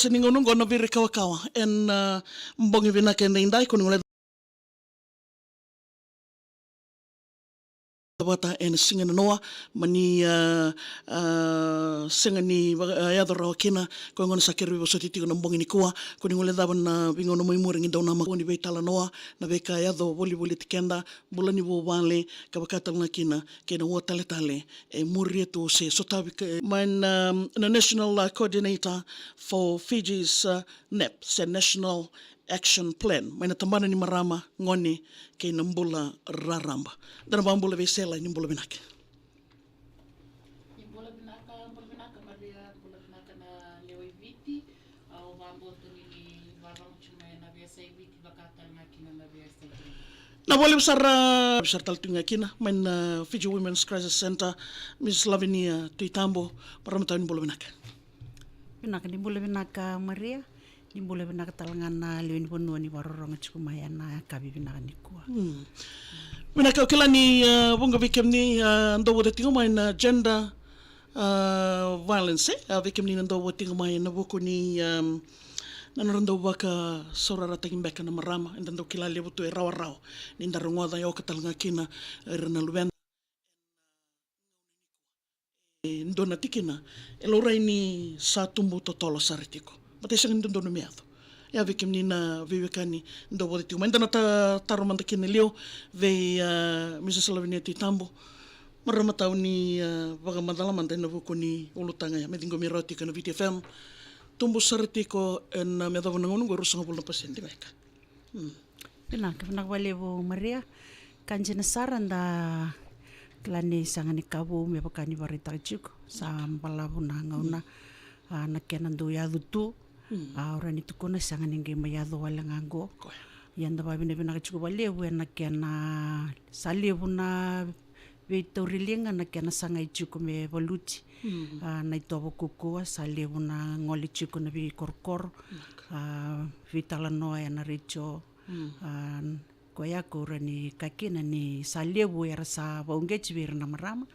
listening on gonna be kawa and mbongi vina kende indai kuni ngule wata and singing noa mani singani yado rawa kina ko ngona sakeri bo sotiti ko mbongi ni kuwa kuni ngule daban na bingo no moimuri ngi dona ma kuni beitala noa na beka yado voli tikenda bulani bo wale ka bakata na kina wo tale e muri to se sotabi man the national coordinator for Fiji's NEP, the National Action Plan. Maina tambana ni marama ngoni ke nambula raramba. Dana bambula vesela ni mbula binake. Ni mbula binaka Maria, mbula binaka na lewe viti, au bamboto ni varang chuma na biasa viti bakata ngakina na biasa. Na wale besar taltunga kina main Fiji Women's Crisis Center Miss Lavinia Tuitambo paramata ni mbula binake. Binaka ni mbula binaka Maria. Ni mbula binaka talangana lewe ni bonua ni warorong chumaya na kabi binaka ni kuwa. Binaka kila ni bunga vikem ni ndo wada tingo main gender violence vikem ni ndo wada tingo main na buku ni nanarando waka sorara tagin beka na marama ndo kila lewe tu e rawa ni ndarongoda yo katalanga kina rena luben ndo na tikina elorai ni sa tumbu totolo saritiko mate sangin ndo no meado ya vikem ni na vivekani ndo wada tingo main dana taromanda kina leo ve Mrs. Lavinia Tuitambo marama tau ni wagamadala manda na buku ni ulutanga ya medingo miroti kana VTFM tumbu saritiko en meado nangonung gorusanga bulna pasenti meka. Binaka walevo Maria kanjina saranda klani sangani kabu me bakani varita chiko sa mbalavu na ngauna na kenando yadu tu ora ni tukona sangani nge mayado wala ngango yanda babine bina chiko walevo na kena salevu na Vitorilinga na kena sangai chiko me voluti na itobo kukua salevu na ngoli chiko na vi korkor vitala noa na richo koya kura ni kakina ni salevu era sa vaungechi vir na marama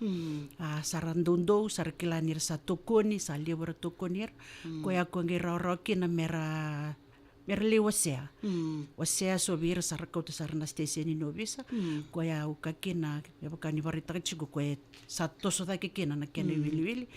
sarandondo sarakilani era sa tokoni salevu era tokoni era koya konge rorokina mera le wasea so vir sarakauta sarana station no visa koya ukakina yabakani varita chigo koe sa toso da kina na kene wili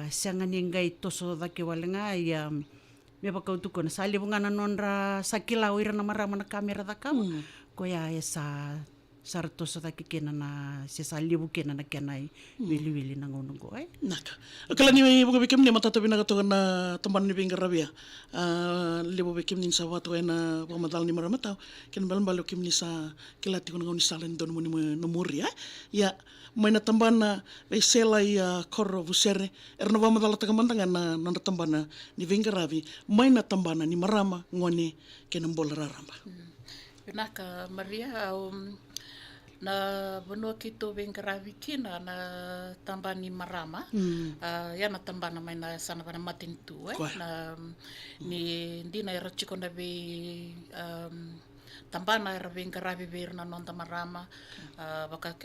sangani ngai toso da ke walenga ya me bakautu kona salevu ngana nonra sakila oira na marama na kamera da kama koya esa sartoso da kena na se salevu kena na kenai wili na ngongo naka kala ni buka bikem ni matata bina to na tamban ni binga rabia lebo bikem ni sawato na pamadal ni maramata ken balambalo kim ni sa kilati ko ngoni salen don mo no muri ya maina tambana vesela ya korro vusere erno pamadal ta kamandanga na tambana ni binga rabi maina tambana ni marama ngoni ken mbol raramba Binaka Maria na bonua kito vengaravi kina na tambani marama ya na tambana mai na sana bana matintu na ni dina era chiko na be tambana era vengaravi ver na nonda marama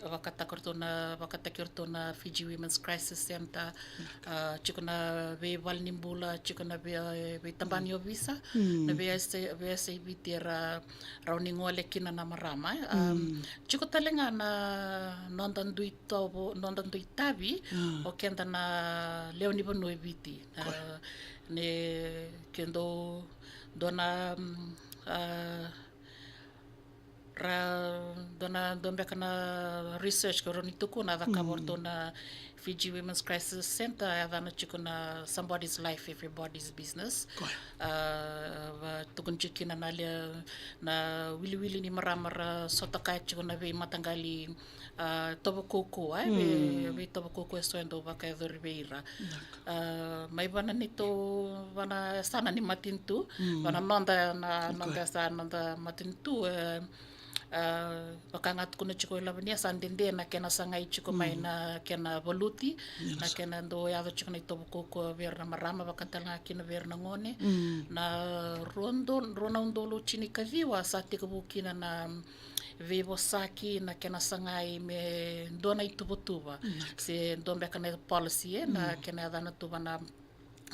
wakatakirto na Fiji Women's Crisis Center chiko na ve valnimbula chiko na ve tambani visa na ve ese vitera rauningole kina na marama chiko talenga na nondandui tavi o kenda na leoni bonoi viti ne kendo dona dona kana research ko roni tuku na vakaborto na Fiji Women's Crisis Center avana chiko na somebody's life everybody's business tukun chikina na wili ni maramara sotaka chiko na ve matangali tobo koko ve tobo koko estoendo vaka Ribeira mai vana nito vana sana ni matintu vana nonda matintu pakangat kuna chiko Lavinia sandende na kena sangai chiko mai na kena voluti na kena ndo yado chiko na itobo koko ver na marama bakatala kina ver na ngone na rona undolo chini kaviwa sa tikabukina na vevo saki na kena sangai me dona itubutuba se ndombe kana policy na kena dana tuba na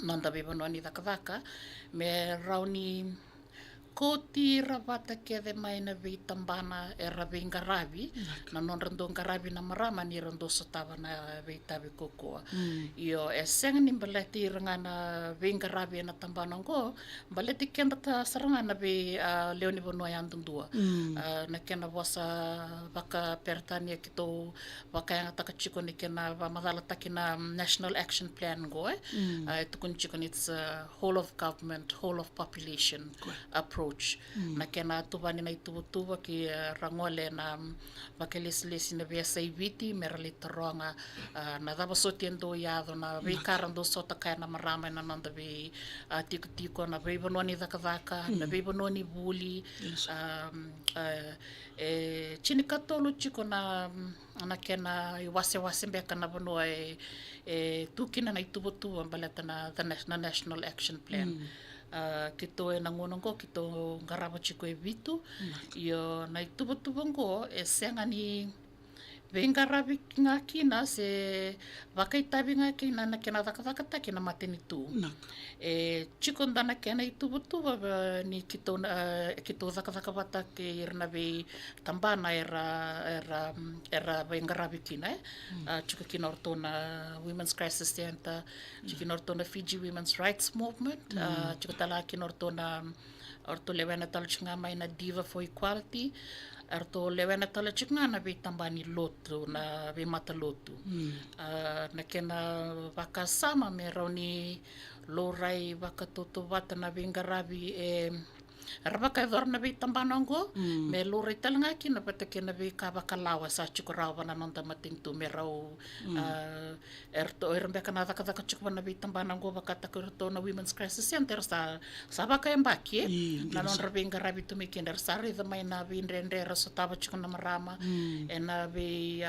nonda be vanua ni dhaka me rauni koti ravata kede mai na vei tambana e rave ngaravi na non rando ngaravi na marama ni rando sotava na vei tavi kokoa io e senga ni baleti rangana vei ngaravi na tambana ngo baleti kenda ta saranga na vei leoni vanua yandundua na kena wasa vaka pertania kito vaka yanga taka chiko ni kena vamadala takina National Action Plan ngo e tukun chiko ni it's a whole of government whole of population approach na kena tuvani na ituvutuva ki rangole na vakelesi na vea saiviti merali taronga na dava sotiendo yado na vei karando sota kaya na marama na nanda vei tiko na vei vanua ni dhaka na vei vanua ni vuli e chini katolu chiko na kena i wase mbeka na vanua e tukina na ituvutuva baleta na National Action Plan kito e nangonongo kito ngarava chiko e vitu io na ituvutuva ngo e senga ni vengaravi nga kina se vakaitavi nga kina na kena dhaka takina mateni tu e chiko ndana kena ituvutuva ni kito dhaka vata ke irna ve tambana era vengaravi kina chiko kina ortona Women's Crisis Center chiko kina ortona Fiji Women's Rights Movement chiko tala kina orto lewena tala chinga mai na Diva for Equality arto lewena tala chinga na ve tambani lotu na ve mata lotu na kena vakasama me rauni lorai vakatoto vata na ve ngaravi e ravaka e na ve tambanongo me lorai talanga ki na pata kena ve ka vakalawa sa chiko rawa na nonda mating tu me rau erto ermbeka na dhaka chiko na ve tambanongo vakataka erto na Women's Crisis Center sa vaka embaki na non rave ngaravi tu me kender sa re mai na ve ndrendre rasotava chiko na marama e na ve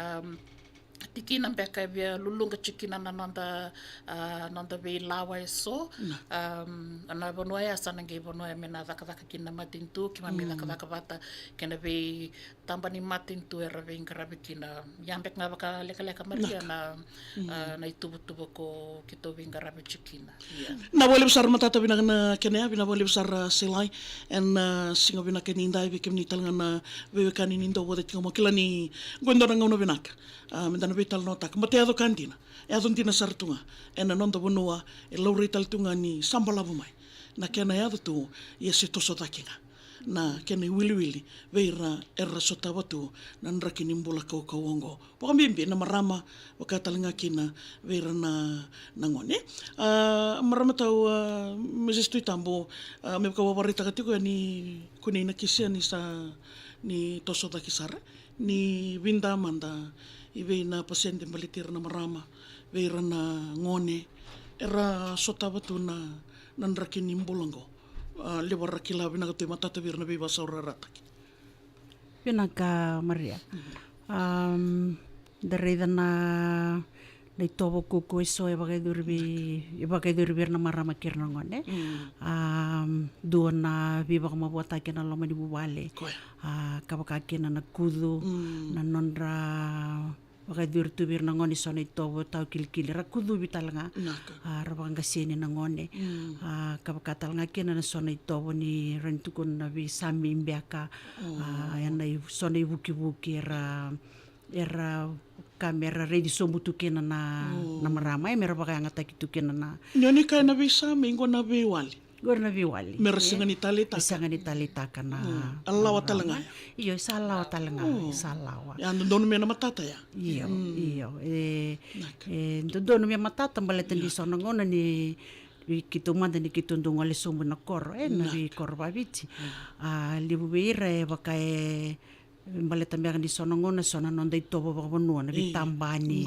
tikina mbeka via lulunga chikina na nonda ve lawa e so na vanua ya sana nge vanua me na dhaka kina matintu ki mami dhaka vata kena ve tambani matintu e rave ngaravi kina yambek nga vaka leka maria na ituvutuva ko kito ve ngaravi chikina na vole besar matata vina na kena vina vole besar selai en singa vina keni indai ve kemni talanga na ve kani nindo vode tinga mokila ni gondora ngona vinaka mendana vital nota mate ado kantina e ado ntina sartunga ena nonda vonua e laurei taltunga ni sambalavu mai na kena ado tu ia se toso takinga na kena wili veira erra sotava tu na nraki nimbula kauongo pakambimbi na marama wakatalinga kina veira na ngone marama tau Mrs. Tuitambo me kawawarita katiko ni kunina kisia ni toso takisara ni vinda manda i vei na pasente malitira na marama veira na ngone era sotava tu na nraki nimbulango lewa rakila vina katoi matata virna vei vasaura rataki Pina ka Maria dareida na nei tovo kuku iso e vakaidur virna marama kirna ngone dua na viva kama buata kena lama di bubale kavaka kena na kudu na nonra vakaidur tu virna ngone so nei tovo tau kilikili ra kudu vitalanga ravanga sene na ngone kavaka talanga kena na so nei tovo ni rentukun na vi sami imbeaka yana so nei vuki era kamera ready so mutu kena na marama mera vakanga taki tu kena na nyoni kai na visa mingo na viwali gorna viwali mera singa ni talita kana alawa talanga iyo salawa talanga salawa ya ndono me na matata ya iyo ndono me matata baleta di sono ngona ni kito manda ni kito ndonga le sombo na koro na vi koro vaviti libu beira vakae baleta mbeka di sono ngona sona non dei tovo vanua na vitambani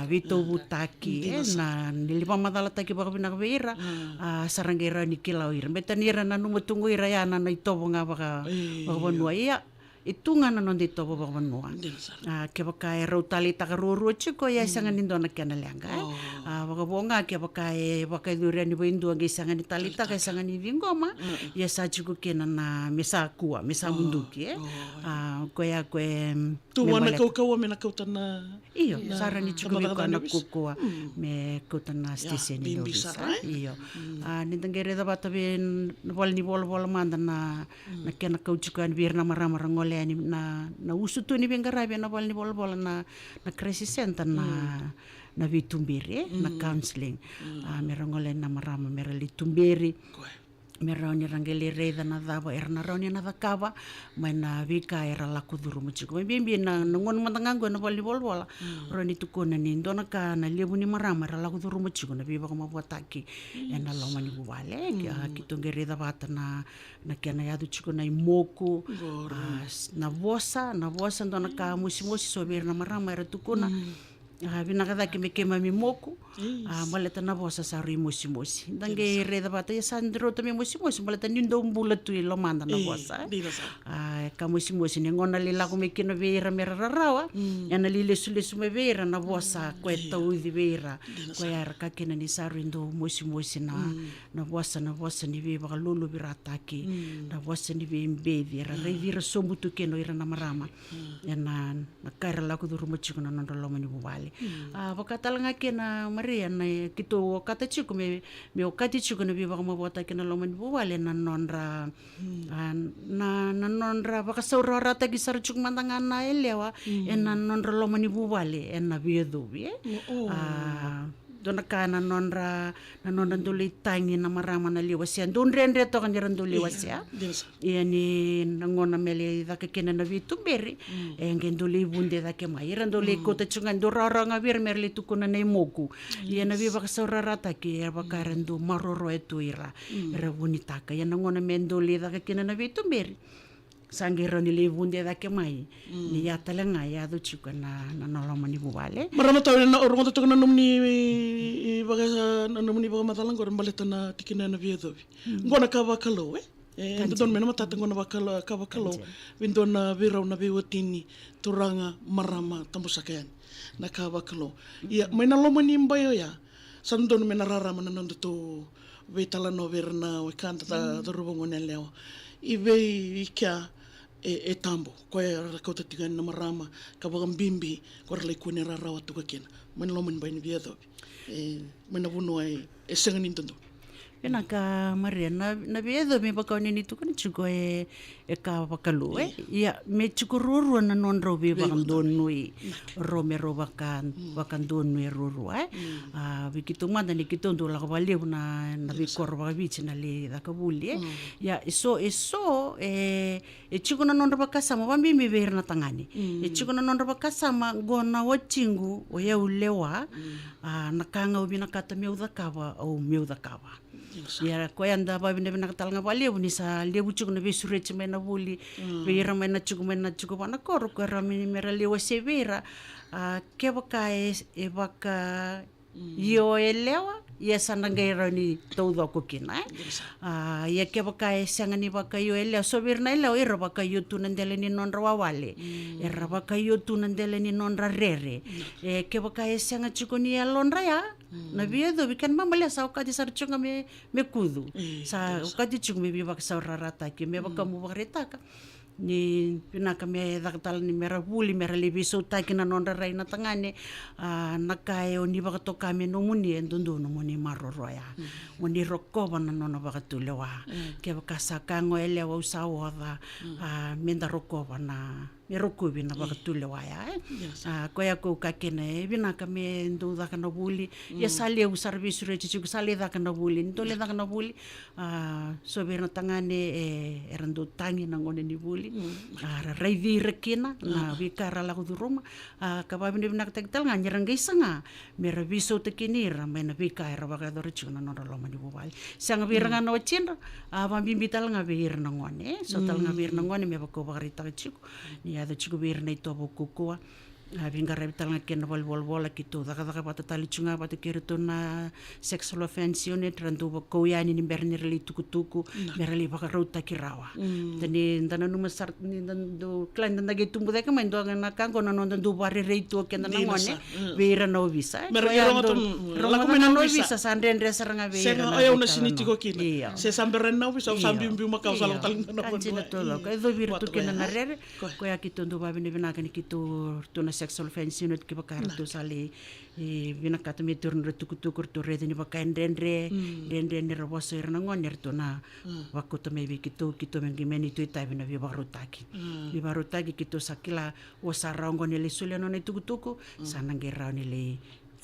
vito butaki na nilipa madala taki baka bina veira sarangera ni kilau ira beta nira na numatungu ira ya na tovo nga baka vanua ia tunga na non dito bo banua Dina Sara. ke baka e rautali taka ruru chiko ya sanga ni dona kana langa baka bonga ke baka e baka dure ni boindu ngi sanga ni talita ka sanga ni vingoma ya sa chiko kena na mesa kua mesa munduki ko ya ko Tu wana kau me na kau tana. iyo sara ni chiko me Tamadana kana bis. kukua me kutana stesen ni bimbi visa sara, iyo ni tangere da bata ben bol ni bol manda na kena kau chiko an bir na marama ngole ani na usutu ni bengarabe na bol ni bol na crisis center na vitumbiri na counseling merongole na marama merali tumbiri meroni rangeli reida na dava erna roni na dakava mai na vika era la kuduru muchiko bimbi na ngon mandangango na bol roni tukona ni ndona ka na lebu ni marama era la kuduru muchiko na biba kama buataki ena lo mani buwale kitongere da bata na kena yadu chiko na imoku na vosa ndona ka musimosi sobir na marama era tukona vinagada ke me kema mi moku maleta na vosa sa ri mosi dange reda bata ya sandro to me mosi maleta nindo mbula tu lo manda na vosa ka mosi ne ngona le la ko me keno vera mera rawa yana li le me vera na vosa ko eta udi vera ko ya ka kena ni sa rindo mosi na vosa ni ve ba lolo birata ki na vosa ni ve mbedi ra re vira sombutu keno ira na marama yana na kaira la ko duru mochi na ndo lo mani bubale vakatalanga kena Maria na kito kata chiku me o kati chiku na biba kama bota kena lo mani bubale na nonra vakasaura rata ki sar chuk mandanga na elewa na nonra lo mani bubale na biedubi dona kana nonra nduli tangi na marama na liwasia ndonrendre to kan rando liwasia yani ngona mele da ke kena na vitumberi ngenduli bunde da ke mai rando le kota chunga ndorara nga vir merle tukuna nei moku yana viva ka saurarata ke bakarando maroro etu ira bunitaka yana ngona menduli da ke kena na vitumberi sangero ni le bunde da ke mai ni ya talenga ya do chiko na noloma ni bubale Marama tau na orongo to na nomni baga na nomni baga matalang ko baleta na tikina na viedo ngona ka bakalo ndo don mena mata ngona bakalo ka bakalo windona virau na bewotini turanga marama tambusakan na ka bakalo ia mena loma ni mbayo ya sandon mena rara mana ndo to vetala no verna we kanta da rubongo ne leo ive ikya tambo ko era ko tigan na marama ka bagam bimbi ko ra ko ne rara watu ka kena men lo men bain viedo men abuno ai sengan intendo pena ka Maria na viedo me baka ni tu kan chuko ka bakalu ia me chuko ruru na non ro be bang donui romero bakan donui ruru bikitu manda ni kitondo la bale na bikor ba bichi na le da kabuli ya eso chuko na non ro bakasama bambi me ver na tangani chuko na non ro bakasama gona wachingu o ya ulewa nakanga ubina kata meudakawa au meudakawa ya ko anda ba bine bina katalanga bale uni sa lebu chuk na besure chme na buli vera mena chuk bana kor ko rami mera lewa severa ke baka e baka yo elewa ya sananga ni todo ko kina ya ke baka sanga ni baka yo elewa sobirna elewa ira baka yo tunandele ni non rawale era baka yo tunandele ni non rare ke baka sanga chukoni alonra ya na viedo bikan mamale sa ukati sarchunga me kudu sa ukati chung me bibak sa rarata ki me baka mu bagreta ni pinaka me daktal ni mera buli mera lebiso ta kina nonra raina tangane nakae oni baka to kame no muni endondo no muni maroro ya muni rokova na nona baka tulewa ke baka sakango ele wa usawa menda rokova na merokubi na baka tulewa ya ko ya ko kakene binaka me ndo da kana buli ya sale u service re chiku sale da kana buli ndole da kana buli soberna tangane erando tangi na ngone ni buli ara raivi rekina na vikara la kuduruma ka ba bine bina tektal nga nyerang gaisanga mera viso tekinira mena vikara baka do rechuna no lo mani bubal sanga viranga no chinra ba bimbital nga vir na ngone so tal nga vir na ngone me bako bagarita chiku ni ada chiku vir na ito bokukua Vingara vitalanga kena volvola kitu daka pata tali chunga pata kiritu na sexual offense unit randu koyani ni berni reli tuku berli baka rauta kirawa tani ndana numa sart ni ndandu klan ndana gitu mbuda ka mendo ngana kango na ndandu bare reitu kena ngone vera no visa laku mena no visa sandendre saranga vera senga ayo na sinitiko kina se samberen na visa sambimbi makau salo taling na kanjina tolo ka edo virtu kena na rere ko ya kitu ndu babini binaka ni kitu tuna sexual offense unit ki bakar tu sali binaka tu turn tuku tu rede ni bakain dendre roboso irna ngoner tu na waktu tu maybe kitu mengimeni tu ita bina bibarutaki kitu sakila wasara ngone le suliano ne tuku sana ngera ni le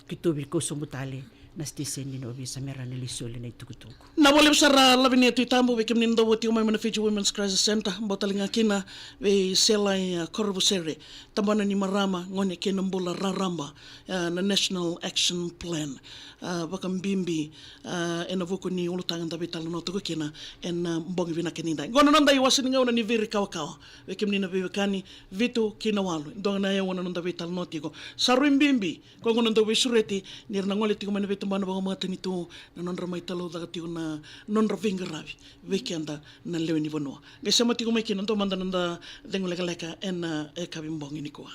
kitu biko sumbutale nasti sendi no bisa merane le suli ne tuku na boleh besar labini tu tambo we kemnin do woti umay Fiji Women's Crisis Center botalinga kina we selai korvusere tambana ni marama ngone kena mbola raramba na National Action Plan bakam bimbi ena vuku ni ulutanga da betal no to kina en mbongi vina keninda ngono nanda i wasini ngona ni viri kawa we kemnina bewekani vitu kina walu ndona ya wona nanda betal no tigo saru bimbi ko ngono ndo we sureti nirna ngole tigo mane betu bana ba mata ni tu na non ramai talo da tigo na non ravinga ravi weekenda na lewe ni vonoa ngesa mati ko mai kina ndo manda nanda dengoleka leka en kabimbongi ni ko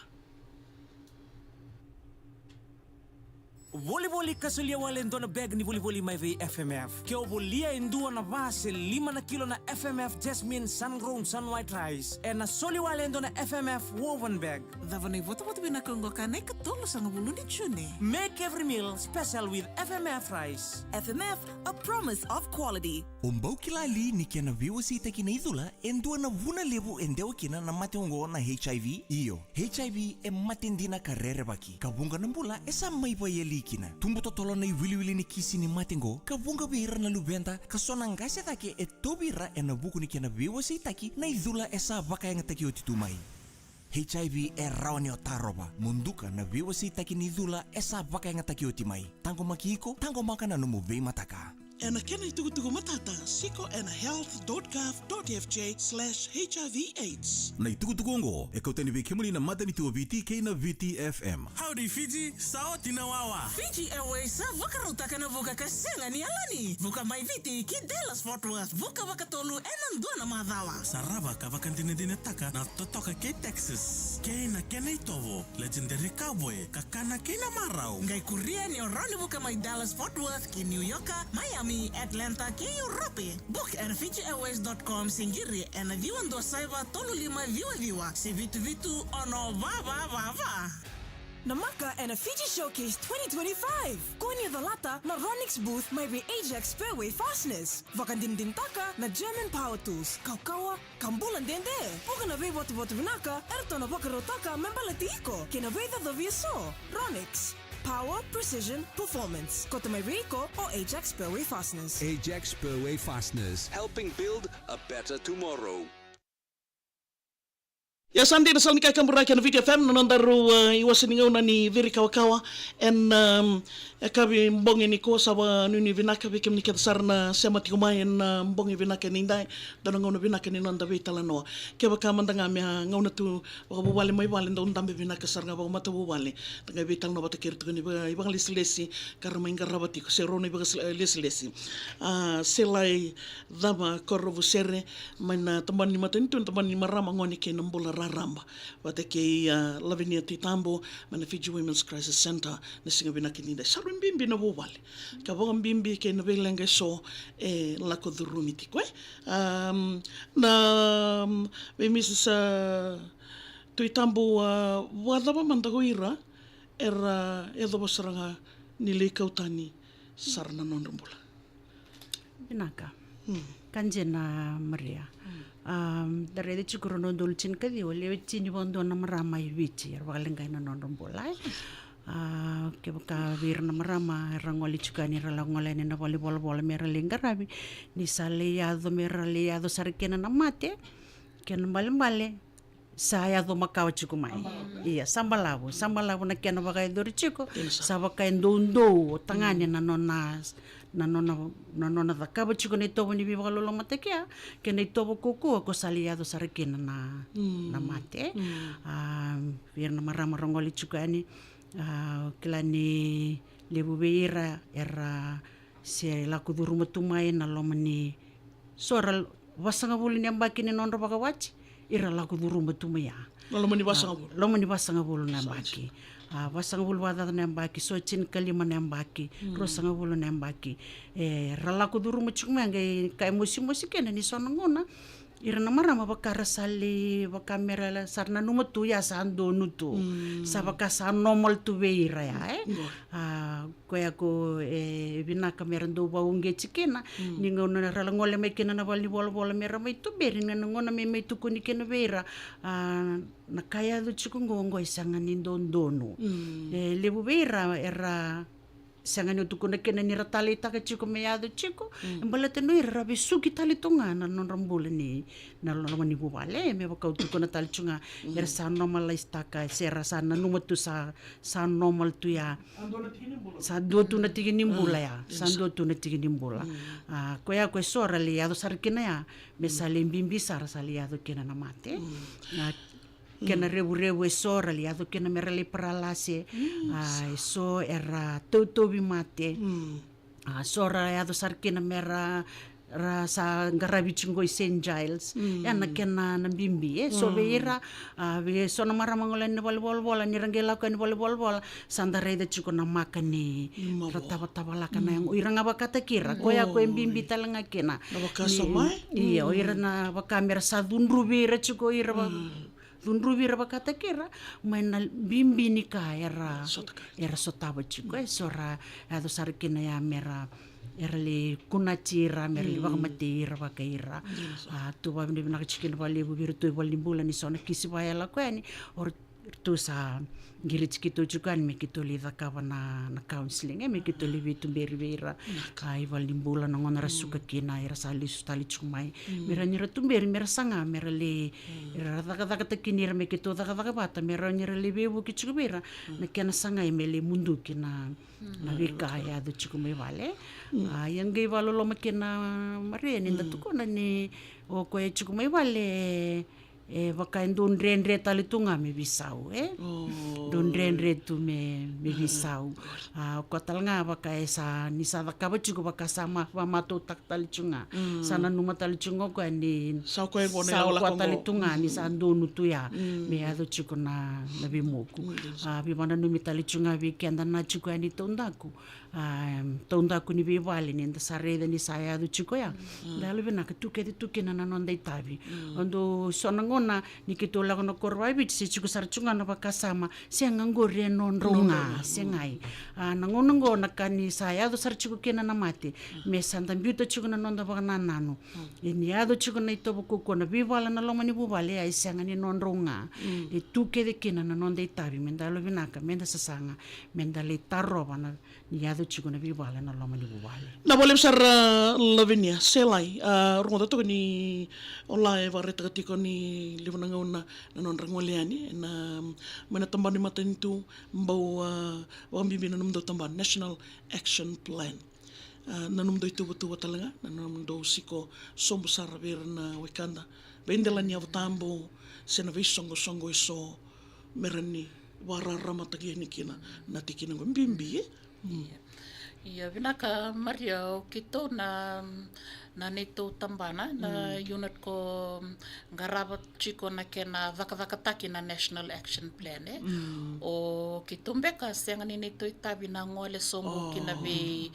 Voli kasulia wale ndona bag ni voli mai vei FMF. Keo volia indua na base 5 na kilo na FMF Jasmine Sun-Grown Sun White Rice. E na soli wale ndona FMF woven bag. Davane voto bina kongo kane katolo sanga buluni chune. Make every meal special with FMF rice. FMF, a promise of quality. Umbau kilali ni kena viwasi takina idula endua na vuna levu endewa kina na mationgo na HIV iyo. HIV e matindina karere baki. Kabunga nambula esa maipa yeli kina. Tumbo totolo na wili ni kisi ni matingo. Kabunga bira na lubenda. Kasona ngase take e tobira e na buku ni kena viwasi taki na idula esa baka yang taki otitumai. HIV e rawani o taroba. Munduka na viwasi taki ni idula esa baka yang taki otimai. Tango makihiko, tango maka na numuvei mataka. En kena itugu matata siko.health.gov.fj/HIV/AIDS. Na itugu e kautani bekemuli na mata ni tuwa VTK na VTFM. Howdy Fiji, sao tinawawa. Fiji Airways sa vakaruta ka na vuka kasenga ni alani. Vuka mai viti ki Dallas Fort Worth. Vuka wakatolu enandua na madhawa. Sarava ka vakantine dinataka na totoka ke Texas. Ke na kena itovo. Legendary Cowboy. Kakana ke na marau. Ngai kuria ni orani vuka mai Dallas Fort Worth ki New York, Miami, Atlanta ki Europe. Book at FijiAirways.com singiri en viwan do saiba tolu lima viwa. Se vitu ono va. Namaka and a Fiji Showcase 2025. Konya the lata na Ronix booth may be Ajax Fairway Fastness. Vakandindin taka na German Power Tools. Kaukawa, kambulan dende. Puka na vei botu vinaka, erto na bakarotaka membalati iko. Kina vei the VSO. Ronix. Power, precision, performance. Kotamay Rico or Ajax Fairway Fastness. Ajax Fairway Fastness, helping build a better tomorrow. Ya sandi na sal ni kay kamura kay na VTFM nanandaro iwasaningaw na ni Viri Kawakawa en kabi mbongi ni ko sa nuni vinaka bikem ni katsar na sema tikumayan na mbongi vinaka ni ndai danangaw na vinaka ni nanda vitalanoa kaya baka mandanga miya ngaw na tu baka bubali may bali ndaw ndambi vinaka sar nga baka mata bubali tanga vital na bata kirito ni ibang lisilesi karamay ngarabati ko sero na ibang lisilesi silay dama korrovusere may na tamban ni matanitun tamban ni marama ngoni kay nambola ramba wate ke lavinia titambo mana Fiji Women's Crisis Center na singa binakinida sarun bimbi na bubale kabong bimbi ke na belenga so lako durumiti ko na be Mrs. Tuitambo wada ba mandago ira era edo basaranga nili kautani sarna nonrumbula binaka kanjena Maria dari de chukuro no dulcin kadi ole chini bondo na marama ibichi erwalenga na non rombola ke baka vir na marama rangoli chukani ralangole na volleyball bola mera lingarabi ni sale ya do mera le ya do sarkena na mate ken bale sa ya do makawa chiku mai ia sambalavu na kena vakai dori chiku sa vakai ndo tangani na nona da kaba chiku nei tovo ni viva lolo matekia ke nei tovo kuku ko sali ya do sarekina na mate vir na marama rongoli chiku ani kilani lebu beira era se laku duruma tumai na lomani sora wasanga vulu ni ambaki ni nonro bakawachi ira laku duruma tumaya lomani wasanga vulu na ambaki wasanga vulu wada na ambaki so chin kalima na ambaki rosanga vulu na ambaki ra laku duruma chukuma ngai kai musi kena ni sonangona ira na marama bakara sali bakamera sarna numatu ya sando nutu sabaka sa normal tu beira ya koya ko bina kamera ndo baunge chikena ninga na ralangole me kena na bali bola mera mai tu beri na ngona me tu kuni kena beira na kaya du chikungo isanga ni ndondonu lebu beira era sangani tu kuna kena ni ratali taka chiku me adu chiku mbala tenu ira bisuki tali tunga na non rambula ni na lama ni bubale me baka tu kuna tali chunga era sa normal istaka sera sa na numatu sa normal tu ya sa do tu na tigi nimbula ya sa do tu na tigi nimbula ko ya ko sora li adu sarkina ya me salim bimbi sara sali adu kena na mate kena rebu sora li ado kena merale paralase so era tobi mate sora ado sarkena mera sa ngarabi chingoi St. Giles na kena na bimbi so beira be so na mara mangola ni bola ni rangela ko ni bola sandare de chiko na makani rataba kana yang iranga bakata kira ko ya ko bimbi talanga kena iya ira na bakamera sa dunrubi ra chiko ira Dunrubi ra bakata kira maina bimbi ni ka era sotaba chico sora ado sarkina ya mera era le kunachira mera le bakamatira bakaira tu ba ni na chikin bali bu biru tu bali bula ni sona kisi ba ya la kwani or tu sa gili chikito chukan me kitoli da kava na counseling me kitoli vitu berivera kai valimbula na ngona rasuka kina era sali sustali chumai mera nyira tumberi mera sanga mera le era daga tekini me kito daga bata mera nyira le bebu kichubera na kena sanga mele mundu kina na vika ya do chikume vale yang gai valo lo makena mare ni ndatukona ni o ko chikume vale vaka don rendre talitunga me bisau don rendre tu me bisau ko talanga vaka esa ni sa vaka bachuko vaka sama mato tak talitunga sana numa talitunga ko ni sa ko talitunga ni sa donu tu ya me ado chiko na bimoku bi mana numi talitunga vi kenda na chiko ani tondaku ni vivali ni nda sareda ni saya ado chiko ya lalu bina tuke na non dai tavi ondo sonangona ni kito la no korwai bit si chiko sarchunga na bakasama sianga ngore non ronga sengai nangonongo nakani saya ado sarchiko kena na mate me santa biuta chiko na non da bakana nano ni ado chiko na ito buko na vivala na lomani bubale ai sianga ni non ronga e tuke de kena na non dai tavi mendalo binaka menda sasanga menda le taroba na ni ado chiko na vivala na lomani bubale na boleh besar Lavinia selai rongo to ni olai vareta tiko ni livunanga na non rangoleani na mana tambani matentu mbau wambibi na numdo tamban National Action Plan na numdo itu betu talanga na numdo siko sombo sarabir na wekanda bendela ni avtambo sena visongo iso merani wararama tagini kina na tikina ngombimbi Ia vinaka Maria o kito na neto tambana na unit ko ngaraba chiko na kena vakataki na National Action Plan o kito mbeka senga ni neto itabi na ngole sombo kina be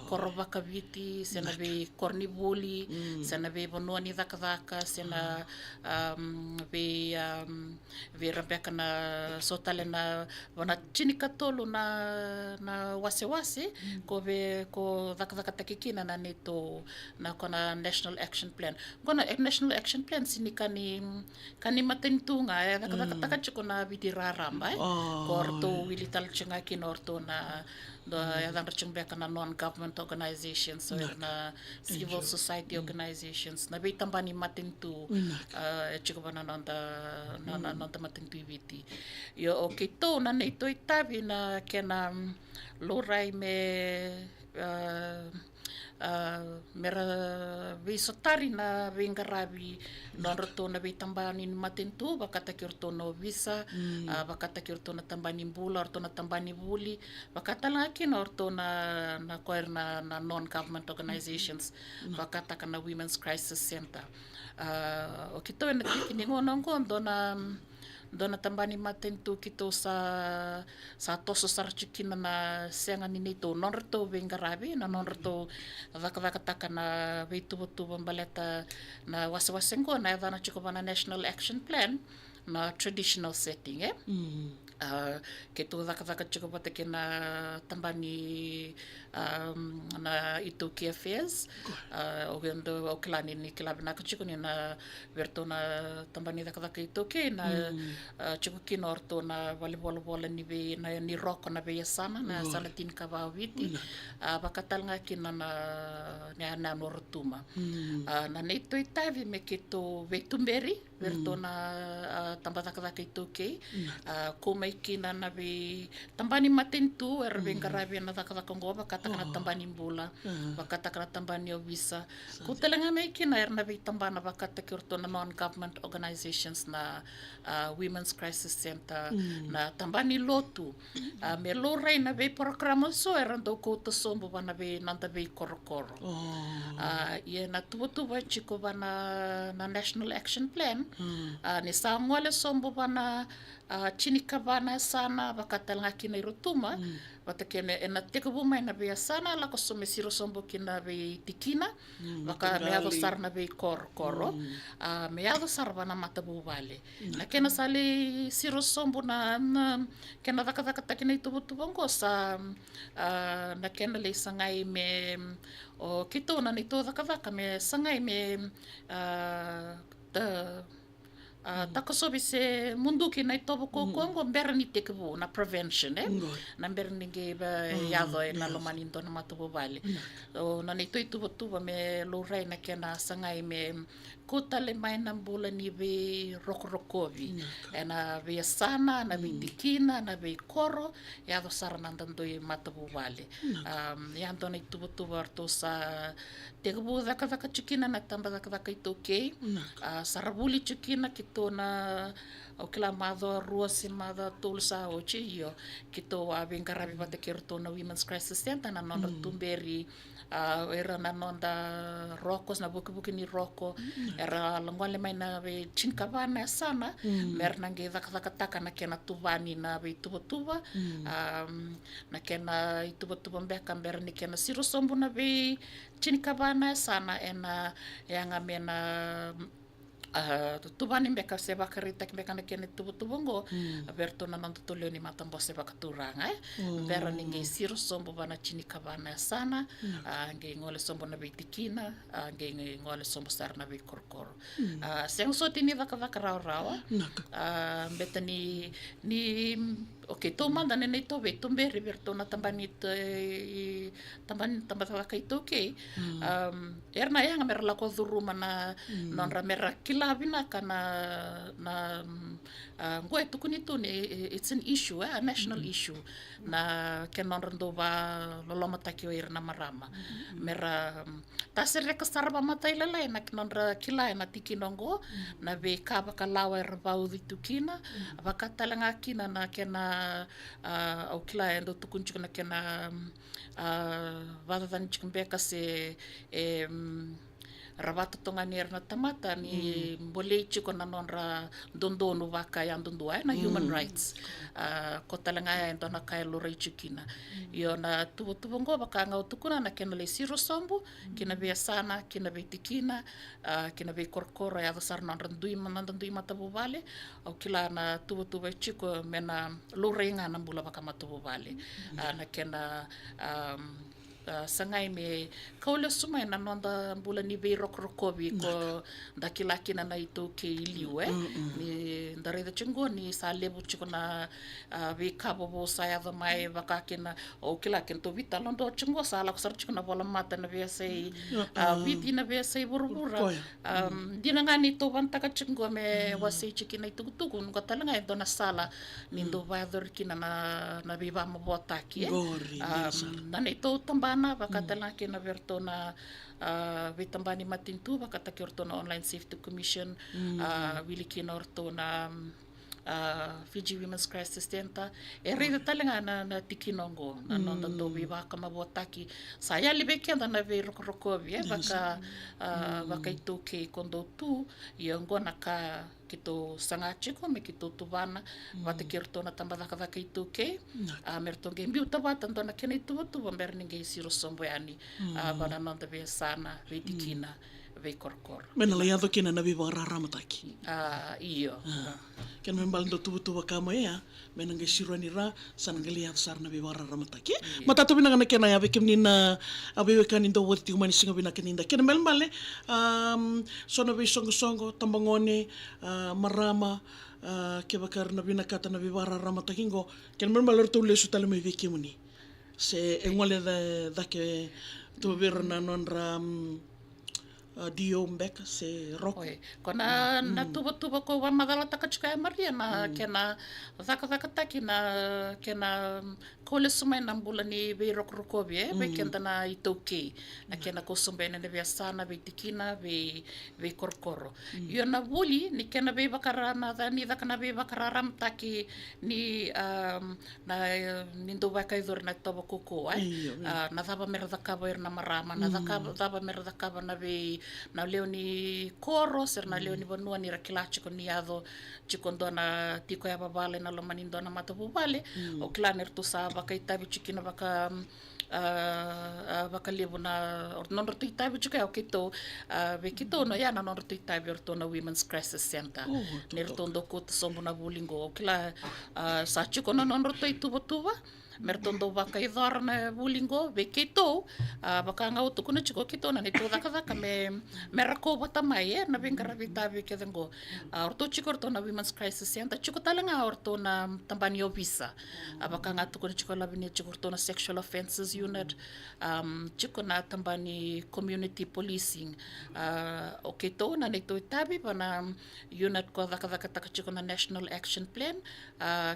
korobaka viti sena be kornibuli sena be bonuani vakavaka sena be rambeka na sotale na wana chinika tolo na wase ko vakataki kina na neto na na kona National Action Plan. Kona National Action Plan sini kani matentunga taka chukona viti raramba ko orto wili tal chunga kin orto na yadang rachung beka na non-government organizations so na civil society organizations na be tambani matentu chukobana nonda matentu viti yo okay to na ito itabi na kena lorai me mera visotari na vingaravi nonroto na vitambani matentu bakata kirto no visa bakata kirto na tambani bula orto na tambani buli bakata laki na orto na koer na non-government organizations bakata kana Women's Crisis Center okito na tikiningo nongo dona tambani matentu kito sa toso sarchukina na senga ninito nonroto vengaravi na nonroto vakataka na veitubutu baleta na wasawasengo na evana chukobana National Action Plan na traditional setting kito vakavaka chukobata kena tambani na Itoke Affairs ogendo oklani ni kilabina kachukuni na verto na tambani vakavaka Itoke na chukukino orto na volleyball ni be na ni rock na be sana na sana tin kavaviti vakatalnga kina na nortuma na neto itavi me kito vetumberi verto na tambavaka Itoke kuma kina na be tambani matentu vengaravi na vakavaka ngova katakana tambani bula vakatakana tambani visa kutelanga me kina na be tambana vakataki orto na non-government organizations na Women's Crisis Center na tambani lotu me lorai na be programa so erando ko to sombo bana be nanta be korokoro ye na tutu ba chiko bana na National Action Plan ni sangwale sombo bana chinikabana sana vakatalanga kina irutuma vatakene ena tekubu mai na be sana la kosome siro sombo kina be tikina vaka meado sarna be koro meado sarvana matabu vale na kena sale siro sombo na kena vaka takina itubutu bongo sa na kena le sangai me o kito na nito vaka me sangai me takosobi se munduki na itobo ko kongo mbera ni tekebu na prevention na mbera ninge ba yado na lomanindo na matobo vale o na nito itubo me lorai na kena sangai me kutale mai na bula ni be rokrokovi na be sana na be dikina na be koro yado sarana ndando matobo vale yando na itubo arto sa tekebu vaka chukina na tamba vaka Itoke sarabuli chukina kito na o kila madho ruasi madho tulsa ochi yo kito vengaravi vatakirto na Women's Crisis Center na nonda tumberi era na nonda rokos na buki ni roko era langwale mai na be chinkavana sana mer nange vakataka na kena tuvani na be tuba na kena tuba mbeka mer ni kena siro sombo na be chinkavana sana ena yanga mena tubani mbeka seba karita mbeka na kene tubongo aberto na nanto toleo ni matambo seba katuranga vera ninge siro sombo bana chini kabana sana nge ngole sombo na bitikina nge ngole sombo sar na bikorkoro seng so tini vaka rawa mbeta ni okay to manda nene to be tumberi berto na tambani vaka Itoke erna yang merla ko duruma na non ramera kilabina kana na ngoe tukunito it's an issue a national issue na kenon rando ba loloma takio irna marama mera tasere ka sarba matailala na kenon ra kila na tikinongo na be kaba kalawa erbau ditukina vakatalanga kina na kena au kila endo tukunchu na kena vadani chikumbeka se ravata tonga na tamata ni bolei chiko na nonra dondono vaka ya ndondua na human rights ko talanga ya ndo na kai lorei chikina yo na tubo ngo vaka nga utukuna na kena le siro sombo kina be sana kina be tikina kina be korkoro ya vasar na ndui matabu vale au kila na tubo chiko mena lorei nga na mbula vaka matabu vale na kena sangai me kaule sumai na nonda bula ni vei rokrokovi ko dakilakina na ito ke iliu ni ndare da chingo ni sa lebu chiko na vei kabo bo sa ya mai vakakina o kilakin to vita londo chingo sa la kusar chiko na bola mata na vei sei viti na vei sei burubura dina ngani to vantaka chingo me wasei chikina ito tuku ngo talanga ito na sala nindo vai dorkina na vei va mo botaki na ito tambana vakatala kina vertona vitambani matintu vakataki ortona Online Safety Commission wili kina ortona Fiji Women's Crisis Center rida talenga na tikinongo na nonda do viva kama botaki saya libe kenda na ve rokovi vaka itoke kondo tu yongo naka kito sangachiko me kito tuvana vate kirtona tambadaka vaka itoke mertonge mbiu tabata ndona kena ituva merninge siro somboyani bana nonda ve sana vedikina ve korkor mena le ado kina na viva ramataki iyo ken membal do tubu kama ya menange sirani ra sanangali ya sarna bibara ramataki matatu bina kana kena ya bekimni na abewe kanindo wati umani singa bina kaninda ken melmale sono be songo tambangone marama ke bakar na bina kata na bibara ramataki ngo ken melmale to le sutale me bekimni se engole da ke to berna non ram dio mbeka se roko kona na tuba ko wa madala takachka maria na kena zaka taki na kena kole sumai na mbula ni be roko be kenda na itoke na kena ko sumbe na be sana be tikina be korkoro yo na buli ni kena be bakara na ni zaka na be bakara ram taki ni na nindo baka idor na toba koko na zaba merda kabo na marama na zaba merda kabo na be na leo ni koro ser na leo ni vanua ni rakila chiko ni ado chiko ndona tiko ya babale na lomani ndona mata bubale o klaner tu sa baka itabi chikina baka levo na nonro tu itabi chiko o kito kito no ya na nonro tu itabi orto na Women's Crisis Center nertondo ko sombo na bulingo kila sa chiko no nonro tu tuba mertondo baka idar na bulingo be kito baka ngau tu kuna chiko kito na nito daka me rako bata mai na bengara vitabe ke dengo orto chiko orto na Women's Crisis Center chiko talanga orto na tambani visa baka ngatu kuna chiko labini chiko orto na Sexual Offences Unit chiko na tambani Community Policing o kito na nito itabi bana unit ko daka taka chiko na National Action Plan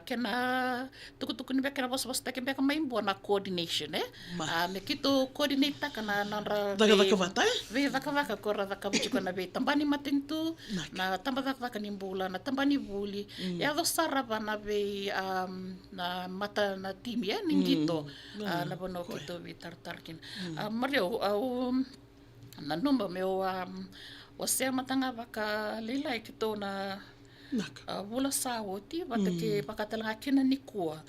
kena tuku ni bekera bos kembeka main buona coordination me kito coordinate kana nandra daga vata ve vaka kora vaka chiko na be tambani matintu na tambada vaka nimbula na tambani buli ya do saraba na be na mata na timi ningito na bono kito vi tartarkin mario na nomba me o se matanga vaka lila kito na bula sawo ti batake pakatalanga kina nikua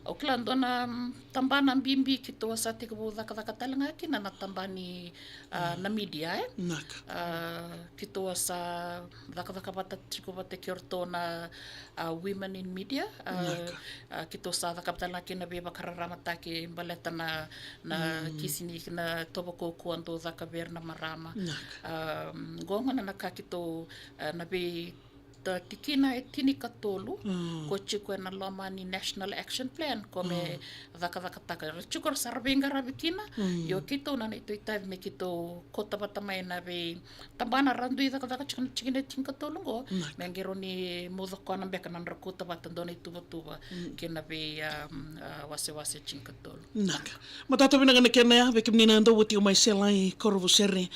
o klando na tambana bimbi kito sa tiko daka talanga kina na tambani na media kito sa daka bata tiko bate kiorto na women in media kito sa daka talanga kina be bakararama take baleta na kisini na toboko kuanto daka ber na marama gongona na kito na be tikina tini katolu ko chiko na lomani National Action Plan ko me daka taka chiko sarbenga rabikina yo kito na ito itai me kito kota batamay na be tambana randu daka chikina tinkatolu go mengero ni modo ko na beka na rakota batandona tuba kina be wase chinkatolu naka matata bina kana kena ya bekim nina ndo wuti mai selai korvo serre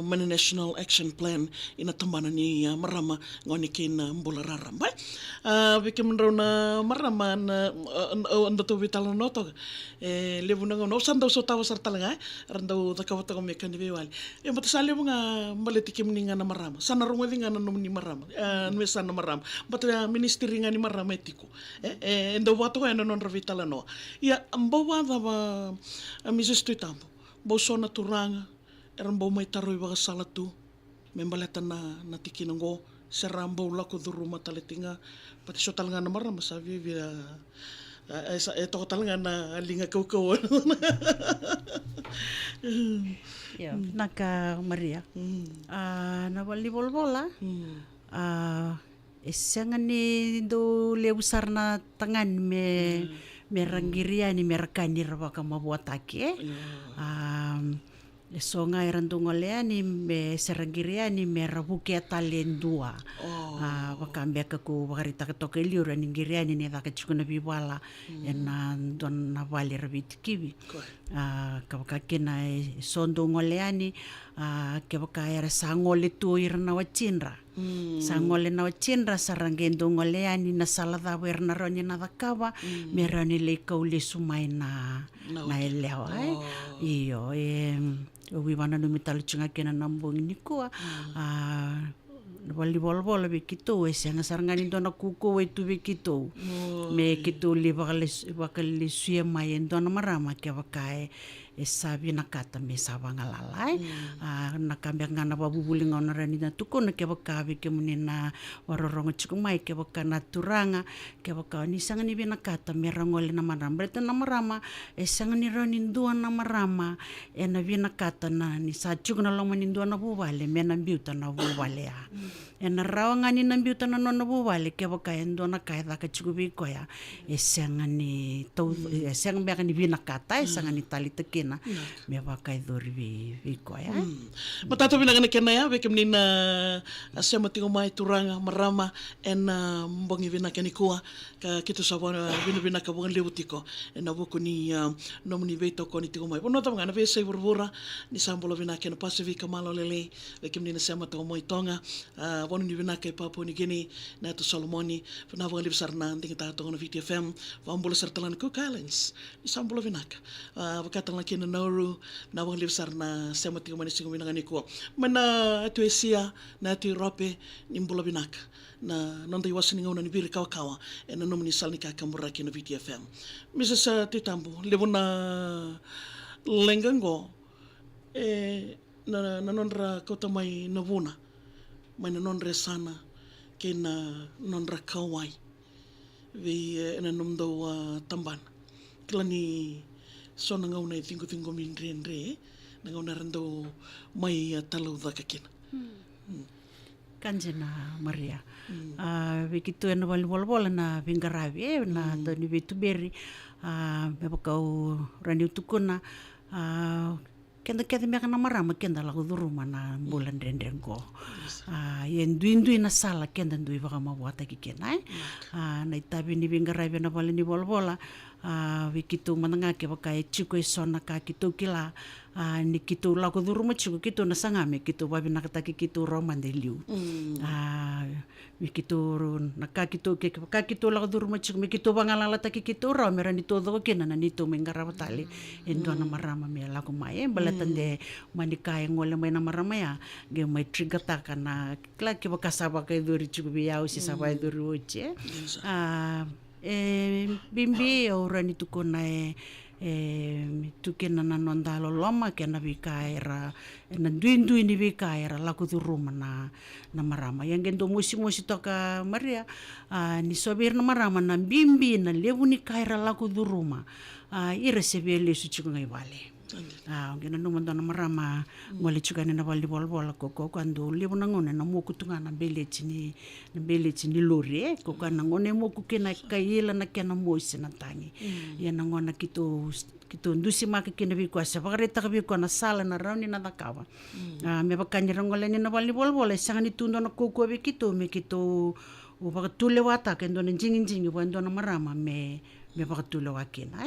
mani National Action Plan ina tambana ni marama ngoni kina mbula raramba bekim na marama na ndo to vitala noto levu nga no sanda so tawa sartalanga rando dakawata ko mekani bewali mata sale mga maletikim ninga na marama sana rungo dinga na ni marama nwe sana marama mata ministry nga ni marama etiko ndo wato ko non vitala no ya mbawa da mises tuitambo bo sona turanga erambo mai taroi baga salatu membaleta na tikinango serambo lako duru mataletinga pati so talanga na marama sabi via toko talanga na linga kaukau. Naka Maria. Na wali volvola. Esanga ni do leusar na tangan me rangiria ni me rakani rawaka mabuatake. Songa irandungo lea ni me serangiria ni me rabuke talendua. Wakambeka ku wakarita katoka iliura ni ngiria ni neda kachukuna biwala ena don na wali rabit kiwi. Kawakakina sondungo lea ni kewaka era sangole tu irana wachinra. Sangole na wachinra sarangendo ngolea ni nasalada werna roni na dakawa me roni le kaule sumai na elewa. Iyo wiwana numitalo chunga kena nambong ni kua wali bola be kito senga sarangani dona kuko we tu be kito me kito li bakali suya mai dona marama ke wakai sabi nakata me sabanga lalai nakambia ngana babubuli ngona rani na tuko na ke wakabe ke munina warorongo chukumai ke wakana turanga ke wakani sangani be nakata me rangole na marama berta na marama sangani rani dua na marama na be nakata na ni sa chukuna lomani dua na bubale me na biuta na bubale na rawangani na biuta na nona bubale ke wakai dua na kai da ka chukubi koya sangani to sang be kan be nakata sangani tali teke me wakai dori vi koya. Matata binagana kena ya bekem nina asema tingo mai turanga marama ena mbongi vina kenikua ka kitu sabona vina ka bonga leutiko ena buku ni nomuni veto ko ni tingo mai. Pono tama ngana ve sei burbura ni sambola vina kena Pacific malo lele bekem nina sema tingo mai tonga bono ni vina ka Papua New Guinea na to Solomoni na bonga libsar na ndinga ta to na VTFM vambola sertalan Cook Islands ni sambola vina ka wakata laki na Nauru na wang libsar na sema tingo mani singo binangani ko mana atu Asia na atu Europe ni mbola binaka na nonda iwasa ni ngona ni biri kawa na nomini salni ka kamuraki na VTFM Mrs. Titambo levo na lengango na nonra kota mai navuna mai na nonra sana ke na nonra kawai vi na nomdo tamban klani so na ngauna tingo mindre na ngauna rando mai talau da kakina Kanjena Maria begitu na wal na bingarabi na doni betu beri me bakau rani tukuna kenda me kana marama kenda lagu duruma na bulan rendengko yen duindui na sala kenda dui baka mabuata kikena na itabi ni bingarabi na wal ni bola wikitu mananga ke bakai chiko sona ka kitu kila ni kitu lagu duruma chiko kitu na sangame kitu babi nakataki kitu romandeliu wikitu naka kitu ke ka kitu lagu duruma chiko me kitu bangalala taki kitu ro merani todo kena na nito mengara batali endo na marama me lagu mai balatan de manikai ngole mai na marama ya ge mai trigger takana kla ke bakasaba kai duri chiko biau si sabai duri oche bimbi orang itu kona tukena na nondalo loma kena bikaira na duindu ini bikaira laku tu rumah na marama yang gendo musi toka Maria ni sobir na marama na bimbi na levu ni kaira laku tu rumah ira sebele suci ngai vale ngena no mandana marama ngole chukane na bali bol koko kando levu na ngone na mo kutunga na bele chini lore ko kana ngone mo kukena kaila na kena mo sina tangi ya na ngona kitu ndusi maka kena bi kwa sa bagreta ka bi kwa na sala na rauni na dakawa me bakanya ngole ni na bali bol sangani tundo na koko bi kitu me kitu u bakatule wata kendo na jingi wando na marama me bakatule wakena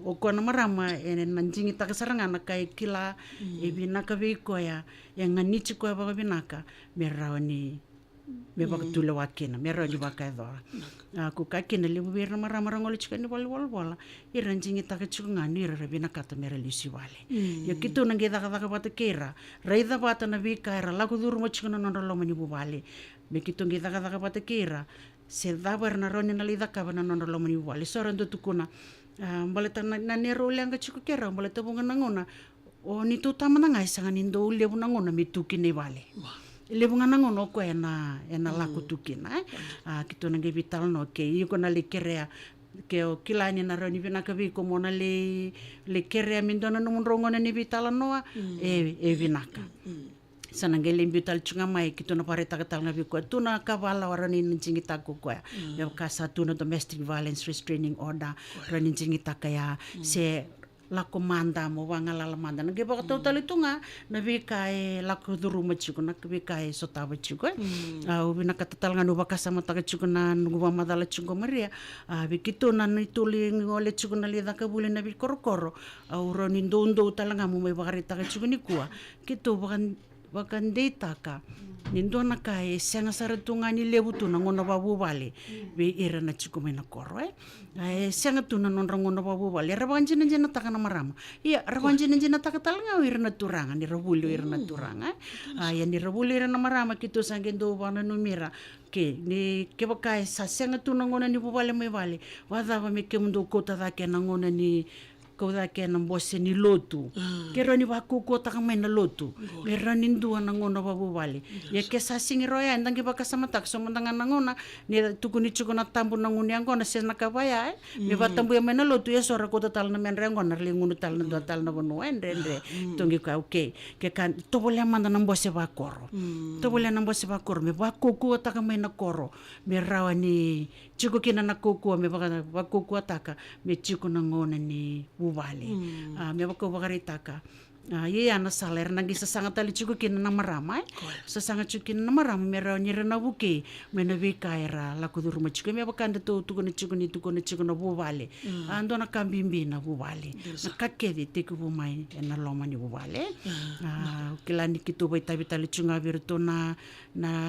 o kona marama nanjingi takasaranga na kai kila binaka biko ya yang nganichi ko ba binaka merawani me bakatula wakena merawani bakaido aku kakena libu bir marama rangol chikani wal iranjingi takachunga ni binaka ta meralisi wale ya kitu nange daka bata kera raida bata na bika era lagu durmo chikana nondolo mani bubale me kitu nge daka bata kera se dabar na roni na lida ka na nondolo mani bubale sorando tukuna baleta na nero leanga chuku kera baleta bunga nangona o ni tu tama nanga sanga nindo lebu nangona mituki ne vale lebu nangona ko ena laku tukina kitu nange vital no ke iko na lekerea ke o kilani na rau ni vinaka viko mona le kere a mindona no monrongona ni vitala noa e vinaka. Sananga le imbiutal chunga mai ki tuna pare takatanga viko tuna kavala warani ninjingi tako kwa ya kasa tuna domestic violence restraining order rani ninjingi takaya se la komanda mo wanga la manda na geba to tali tunga na vika e la kuduru machuko na vika e sota machuko au bina katatalanga no bakasa mata chuko na nguwa madala chungo maria vikito na nituli ngole chuko na lida kabule na bikorokoro au roni ndondo talanga mo mai bagarita chuko ni kuwa kito bakan data ka nindo na ka e senga saratunga ni lebu tu na ngona babu vale be era na chuko mena koro e senga tu na nonra ngona babu vale rabanjina jena takana marama iya rabanjina jena takatalanga ira na turanga ni rabulu ira na turanga ya ni rabulu ira na marama kito sangendo bana numira ke ni ke baka sa senga tu na ngona ni buvale mai vale wadava me ke mundo kota da ke na ngona ni kau da ke na mbose ni lotu ke roni waku ko taka mai na lotu me rani ndua na ngona babu vale ya ke sa singi roya ndangi baka sama tak so mandanga na ngona ni tuku ni chuko na tambu na nguni angona se na kabaya me batambu ya mai na lotu ya sora ko tal na men rengona le ngunu tal na do tal na bono endre tongi ka okay ke kan to bole manda na mbose ba koro to bole na mbose ba koro me waku ko taka mai na koro me rawani chuko kina na koko me baka waku ko taka me chuko na ngona ni vale me bako bagaritaka ye ana saler nangi sasanga tali chuko kina na marama sasanga chukin na marama me ra ni na buke me na vikaira la kuduru ma chuko me bakanda to tuko ni chuko na vale ando na kambimbi na vale na kakedi teku mai na loma ni vale kilani kito bai tabi tali chunga virto na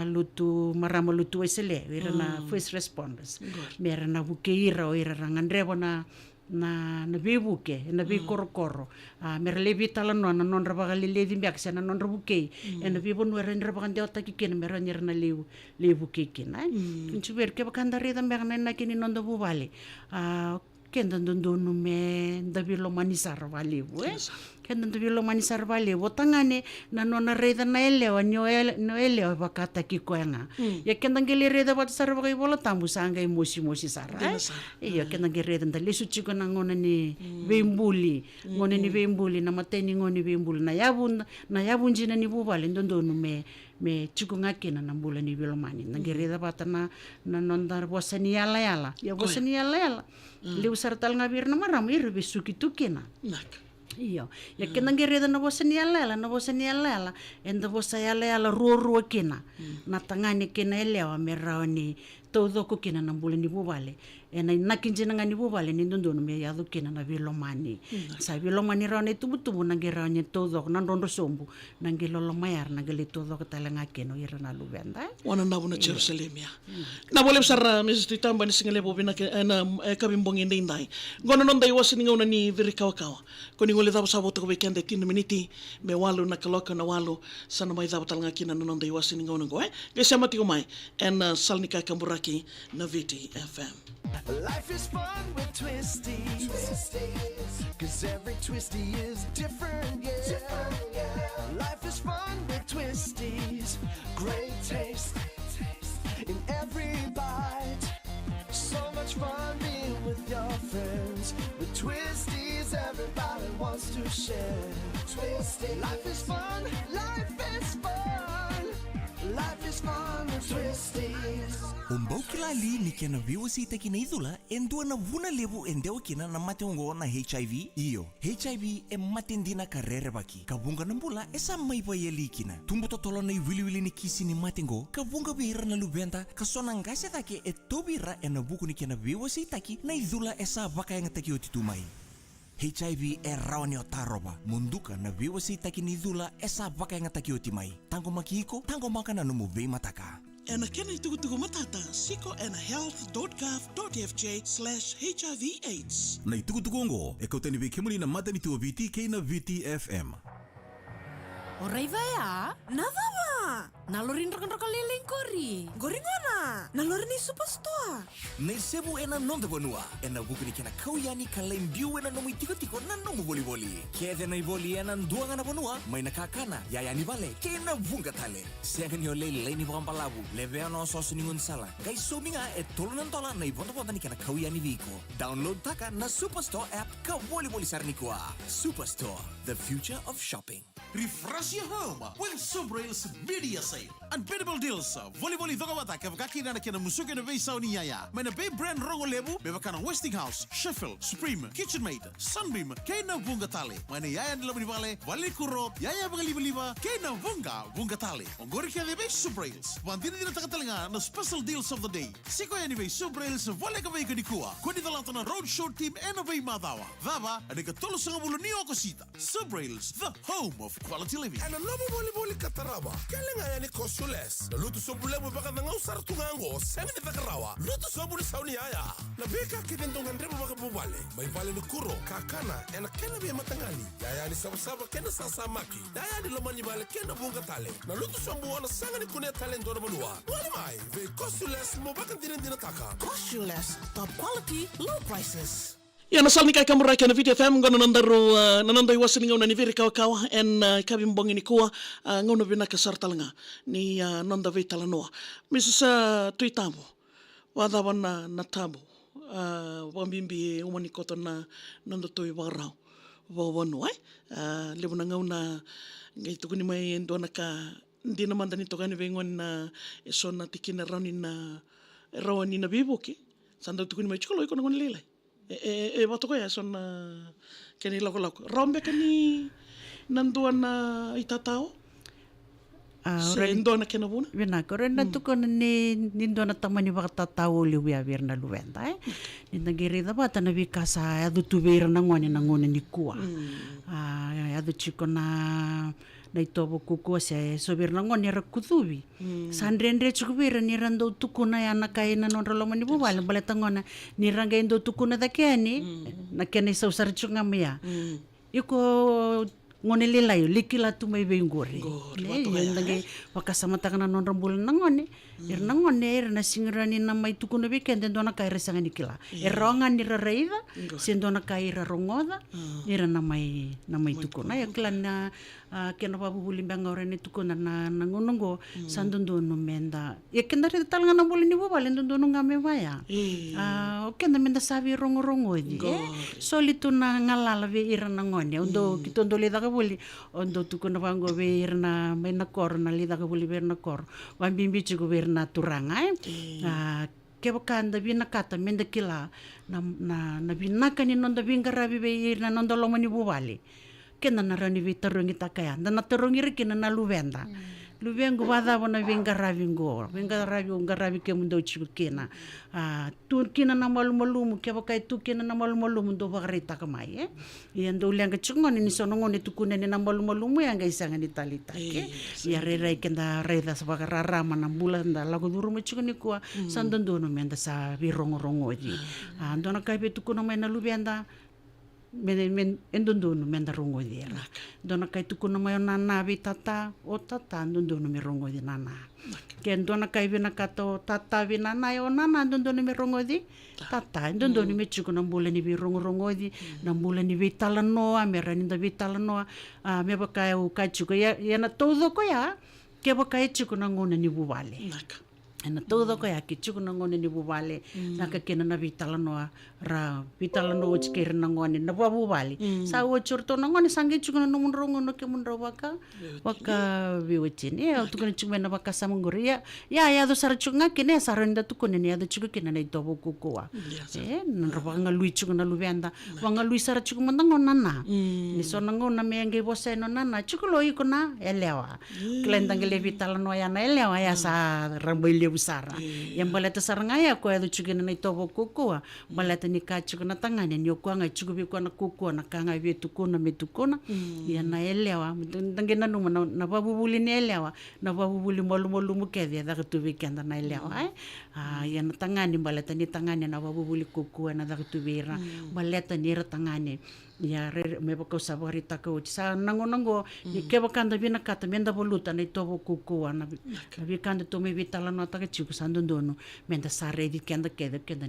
lutu marama lutu esele ira na first responders me ra na buke ira rangandrebo na bebuke na be korokoro mer lebi talano na non rabaga le di biak sana non rabuke na be bonu ren rabaga de otaki ken mer nyer na lebuke ken nchuber ke bakanda reda mer na kini non do buvale kenda ndondo no me ndabilo manisar vale kenda ndabilo manisar vale tangane na nona reda na elewa no elewa bakata ki koenga ya kenda ngele reda bat sarva kai bola tambu sanga mosi sara iyo kenda ngele reda ndale suchiko na ngona ni bembuli na mateni ngoni bembuli na yabun jina ni bubale ndondo no me chuko ngakena na mbula ni bilomani nangereda batana na nondar bosani yala ya bosani yala le usar tal ngabir na maram irbe suki tukena iyo ya kena ngereda na bosani yala enda bosaya yala ruo kena na tangani kena elewa merawani todo ko kena na mbula ni bubale ena nakinjina ngani bubale ni ndondo me yadu kena na bilomani sa bilomani rane tubu nangeranya todo na ndondo sombu nangelo mayar nangeli todo ko talanga keno ira na lubenda wana na bona Jerusalem ya na boleh sar Mrs. Titamba ni singale bobina ke na kabimbong indai gono non dai wasi ngona ni virikawa ko ni ngole dabo sabot ko weekend 10 minute me walu na kaloka na walu sana mai dabo talanga kina non dai wasi ngona ko ke sama tiko mai en salnika kamburaki na VT FM. Life is fun with Twisties. Cause every Twistie is different, yeah. Life is fun with Twisties. Great taste in every bite. So much fun being with your friends. With Twisties, everybody wants to share. Twisties. Life is fun. Life is fun. Life is fun with Twisties. Umbau kilali ni kena viewsi taki na idula endua na vuna levu endeo kina na mate ungo na HIV iyo HIV matendina karere baki kabunga nambula esa maipa yeli kina tumbo totolo na wili ni kisi ni matengo kabunga bira na lubenda kasona ngase take etobira ena buku ni kena viewsi taki na idula esa baka yang taki otitumai HIV rawani otaroba munduka na viewsi taki ni idula esa baka yang taki otimai tango makiko tango makana no move mataka. En kena itugu matata siko en health.gov.fj/HIV/AIDS. Na itugu ngo ekoteni bekemuli na mata ni tuwa VT kei na VT FM. Orai vai a? Nava wa! Nalorin rokan liling gori. Gori ngona. Nalorin ni superstore. Nei sebu ena nonda vanua. Ena bukuni kena kauyani kalaim biu ena nomu tiko-tiko na nomu voli-voli. Kede na ivoli ena nduanga na vanua. Mai na kakana. Yayani vale. Kena vunga tale. Segan yo lei ni bukan palabu. Leve ano sosu ningun sala. Kai sominga e tolunan tola na ibonta-bonta ni kena kauyani viko. Download taka na Superstore app ka voli-voli sarnikua. Superstore. The future of shopping. Refresh your home with Subrail's media sale. Unbeatable deals. Voli-voli dhokawata kavakaki na kena musuke na vei sauni yaya. Maina bei brand rongo lebu bebakana Westinghouse, Sheffield, Supreme, KitchenMaid, Sunbeam, kena vunga tale. Maina yaya nila manivale, vale kuro, yaya bagaliba-liba, kena vunga tale. Ongori kia debe Subrails. Wantini dina takatalinga na special deals of the day. Siko ya nive Subrails vale ka vei kadikua. Kodi dalata na roadshow team ena vei madawa. Dhaba, adika tolo sangabulu ni okosita. Subrails, the home of quality living. Ana lobo voli kataraba. Kelenga yani kosules. Na lutu sobulemu baka nanga usar tungango. Semi ni takarawa. Lutu sobuli sauni haya. Na beka kidendongan rebo baka bubale. Mai vale ni kuro. Kakana. Ena kena bia matangali. Yaya ni sabasaba kena sasamaki. Yaya ni lomani vale kena bunga tale. Na lutu sombu wana sanga ni kunia talento na banua. Wali mai. Ve kosules mo baka dina taka. Kosules, top quality, low prices. Ya nasal ni kai kamurai kana video FM ngono nandaru nanandai wasini ngona ni viri kawa en kabimbongi ni kuwa ngono bina kasartalanga ni nanda vitala noa Mrs. Tuitamo wada wana na tamo wambimbi umani koto na nanda toi warau wawanu lebuna ngauna ngai tukuni mai endona ka ndina mandani tokani vengon na esona tikina rani na rawani na biboki sanda tukuni mai chukolo iko ngoni lelai watoko ya son keni loko rombe keni nandua na itatao se ndona kena buna vena korena tukona ni ndona tamani wakatatao liwia virna luenda nindangiri da bata na vikasa adu tuveira na ngone ni kua adu chikona na itobo kukua se sobirna ngone ra kutubi sandrendre chukubira ni rando tukuna ya nakaina non roloma ni bubale baleta ngona ni ranga indo tukuna da keni na keni sa usar chungamia iko ngone lelayo likila tu mai bengori ne yandage wakasama takana non rambulan ngone irna ngone irna singrani na mai tukuna weekend ndona kai resanga nikila eronga ni reida sendona kai rongoda irna mai tukuna ya klana kena babu bulimbanga orene tukuna na ngonongo sandondo menda ya kendare talanga na bolini bobale ndondo ngame baya okenda menda sabi rongo di solitu na ngalala ve irna ngone ondo kitondo leda boli ondo tukuna bango be irna mena korna leda boli berna kor wambimbi chigo berna turanga kebakanda bina kata menda kila na binaka ni nonda bingarabi be irna nonda lomani bubali kena narani vitarongi takaya na tarongi rikina na luvenda luvengo wada wana vingarabi ngarabi ke mundo chukena turkina na malumumu ke bakai tukina na malumumu ndo bagarita kamai yendo ulenga chungoni ni sonongoni tukune ni na malumumu yang isanga ni talita ke ya rera ikenda reda sabagarara mana bulan da lagu durumu chukuni kwa sandondo no menda sa virongo ji andona kai betukuna mai na luvenda men endondono menda rongo dira dona kai tukuna mai nana vi tata o tata endondono me rongo di nana ke dona kai vina kato tata vi nana o nana endondono me rongo di tata endondono me chukuna mbula ni vi rongo di na mbula ni vi talanoa me rani da vi talanoa me bakai o kai chuka ya na todo ko ya ke bakai chukuna ngona ni buvale ana todo ko ya ki chukuna ngone ni bubale naka kena na vitalanoa ra vitalano chikere na ngone na bubale sa o churto na ngone sangi chukuna no munrongo no ke munro waka viwechini ya tukuna chumena waka samunguri ya do sar chunga kene saronda tukune ni ado chuku kena na itobo kukua nro wanga lui chukuna luvenda wanga lui sar chuku mandangona na ni sonangona menge boseno na chukulo ikona elewa klendangele vitalano ya na elewa ya sa rambele busara yang baleta sarangaya ko ado chugina na itobo kukua baleta ni ka chugina tangane ni okwanga chugubi ko na kukua na kanga vetukuna metukuna ya na elewa ndangena no na babubuli ni elewa na babubuli molumolu mukedi da kutubi kenda na elewa ya na tangane baleta ni tangane na babubuli kukua na da kutubira baleta ni ra tangane ia me baka sa wari taka o sa nango ni ke bakanda vina kata menda voluta nei tovo kukua na vikanda to me vitala no taka chiku sandono menda sa redi kenda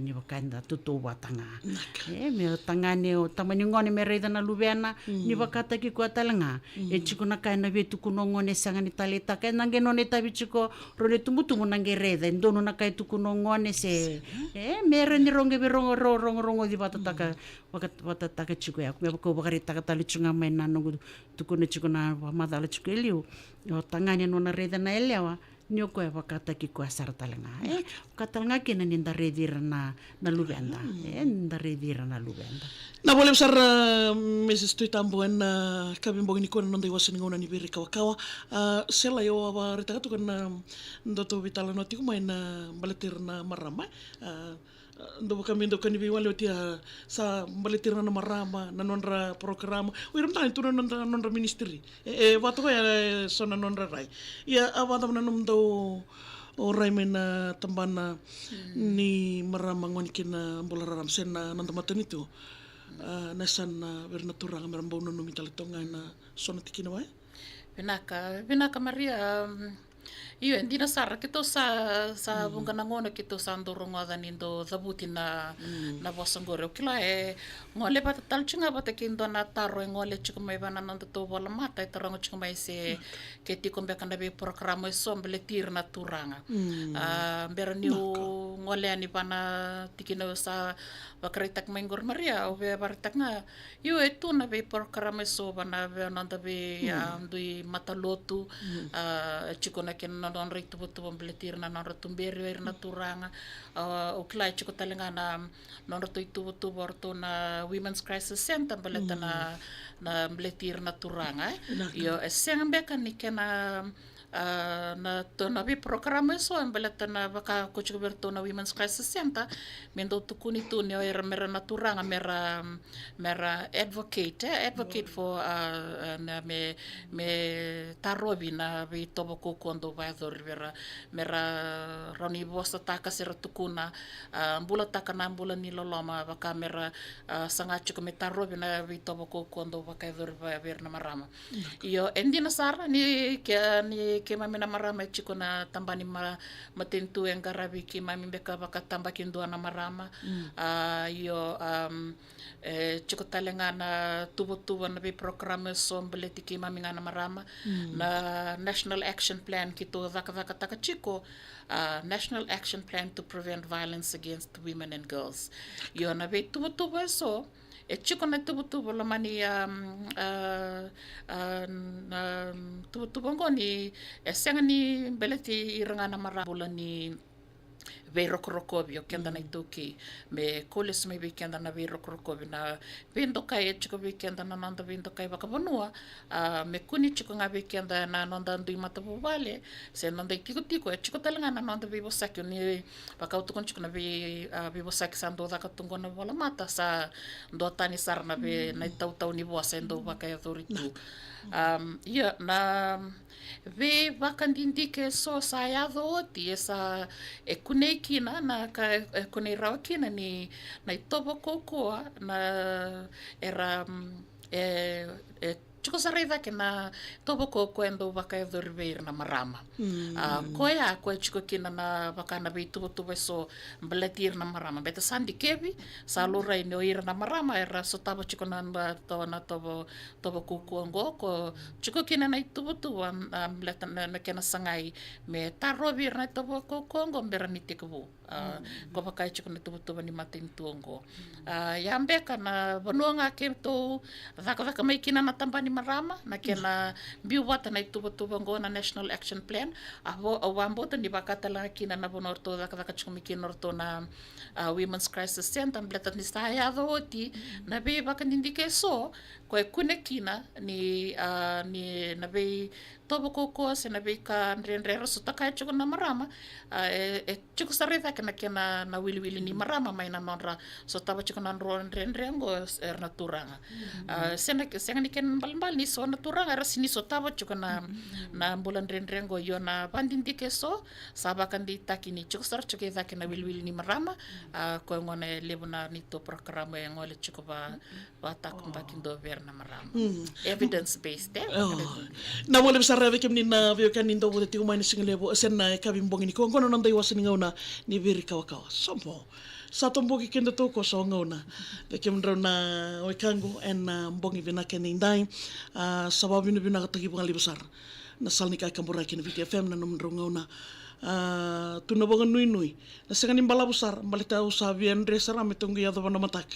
ni bakanda tutu watanga me tanga ne o tamani ngone me reida na luvena ni bakata ki ko talanga e chiku na kaina vetu kuno ngone sanga ni taleta ka nange no ne tabi chiku role tumutu nange reda ndono na kai tu kuno ngone se me re ni ronge rongo di batata ka chiku ya me ko bakari taka tali chunga mai na no tukune chiku na madala chiku eliu o tangani no na reda na elewa ni ko bakata ki ko asar talanga katalanga kina ni nda redira na luvenda nda redira na luvenda na boleh besar meses tu tambuan kami mbong ni ko nonda iwas ni ngona ni biri kawa sela yo aba reta tu kan ndoto vitala no tiku mai na baletir na marama ndo kami ndo kan biwale tia sa baletir na marama na nonra programa wiram tan tu nonra ministry watu ya sona nonra rai ya awata na ndo orai mena tambana ni marama ngoni kina mbolaram sena nonda matani tu nasan verna turang merambau no mitale tonga na sona tikina wai Vinaka Maria iyo ndina sara kito sa bunga ngona kito sa ndorongo da nindo zabuti na bosangore kila ngole bata talchinga bata kindo na taro ngole chukuma bana nanda to bola mata tarango chukuma se ke ti kombe kana be programa somble tir na turanga mbera ni ngole ani bana tikino sa bakaritak mengor Maria o be baritak nga iyo etu na be programa so bana be nanda be ndui matalotu chikona ken non rito butu bombletir na non tumberi na turanga o klai chiko talenga na non rito itu butu borto na Women's Crisis Center beleta na mbletir na turanga yo eseng beka ni kena na to na bi programa so beleta na baka coach berto na Women's Crisis Center mendo tukuni tu ne era mera naturanga mera advocate for na me tarobi na bi tobo ko kondo vai dor mera roni bosta taka sera tukuna mbula taka na mbula ni loloma baka mera sanga chuko me tarobi na bi tobo ko kondo baka dor vai ver na marama yo endina sara ni ke mami na marama chiko na tambani matentu yang garabi ki mami beka baka tamba kindo na marama yo chiko talenga na tubo na bi programa sombele tiki mami ngana marama na National Action Plan kito zaka taka chiko National Action Plan to Prevent Violence Against Women and Girls yo na be tubo so chiko na tubo lamani tubo ngoni senga ni beleti iranga na marabula ni ve rokorokobio kenda na ituki me koles me kenda na ve rokorokobio na vendo kai chiko ve kenda na nanda vendo kai bakabanua me kuni chiko nga ve kenda na nanda ndui matabu vale se nanda tiko chiko talanga na nanda ve bosaki ni bakautu kon chiko na ve bosaki sando da katungo na bola mata sa ndo tani sarna ve na tau ni bosa ndo bakai authority ia na ve vakandindike so sayado oti esa kunei kina na ka kunei rawa kina ni na itobo kokoa na era chiko sareva ke na tobo ko endo baka dorver na marama koya ko chiko kina na baka na be tubo so mbletir na marama beta sandi kebi sa lora ino ira na marama era so tabo chiko na tobo kukongo ko chiko kina na tubo mbleta na kena sangai me tarovir na tobo kukongo mbera nitikubu ko baka chiko na tubo ni matin tuongo yambe kana bononga ke to zaka mai kina na tambani marama na kena biwata na tubo ngona National Action Plan awambo to ni bakata la kina na bonorto zaka chumiki norto na Women's Crisis Center bleta ni saya oti na be baka indike so ko kune kina ni na be toba kokoa sena be ka ndrendrera so takai chuko na marama chuko sareta kena na wili ni marama mai na nonra so taba chuko na ndrendrengo na turanga sena ni ken balbal ni so na turanga era sini so taba chuko na mbula ndrendrengo yo na bandindike so saba kan di takini chuko sar chuko eda na wili ni marama ko ngone lebuna ni to programa ngole chuko ba takon bakindo verna marama evidence based na wale besar ave kem ni na veo kan nindo wote tigo mai single lebo sen na kabimbong ni ko ngono nanda iwas ni ngauna ni veri kawa sompo sa tomboki kenda to ko so ngauna de kem ndro na oikango en mbongi bina ken indai sababu ni bina katagi bungali besar na salni ka kambura ken VTFM na nomndro ngauna tuna bangan nui na sengan imbala besar balita usavi andre sara metungi ado bana matak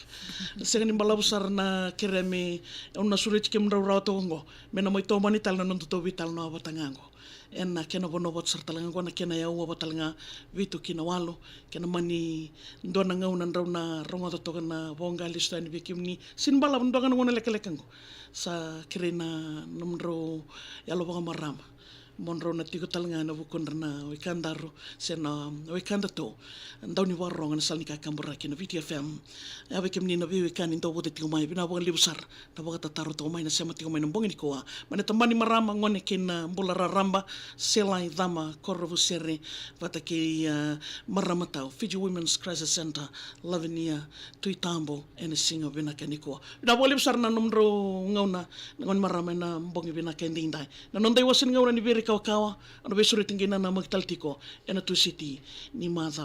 sengan imbala besar na kereme una surich kem raw to ngo mena mo to mani tal na nonto to vital no batangango en na kena bono bot sartalanga na kena ya uwa batalanga vitu kina walo kena mani ndona ngauna raw na rongo to na bonga lista ni bikimni sin bala ndonga ngona lekelekango sa kerena nomro ya lo baga marama monro na tigo talanga na bukon na wikandaro sena wikandato ndawni warro na salnika kambura kina VTFM ave kemni na viwe kan ndo bote tigo mai bina boga libusar na boga tataro to mai na sema tigo mai na bongi koa mana tambani marama ngone kina bolara ramba selai dama korvu sere vata ke marama tau Fiji Women's Crisis Center Lavinia Tuitambo ene singa bina kaniko na boga libusar na nomro ngauna ngon marama na bongi bina kendindai na nondai wasin ngauna ni kawa ano besure tingina na magtaltiko ena tu city ni madha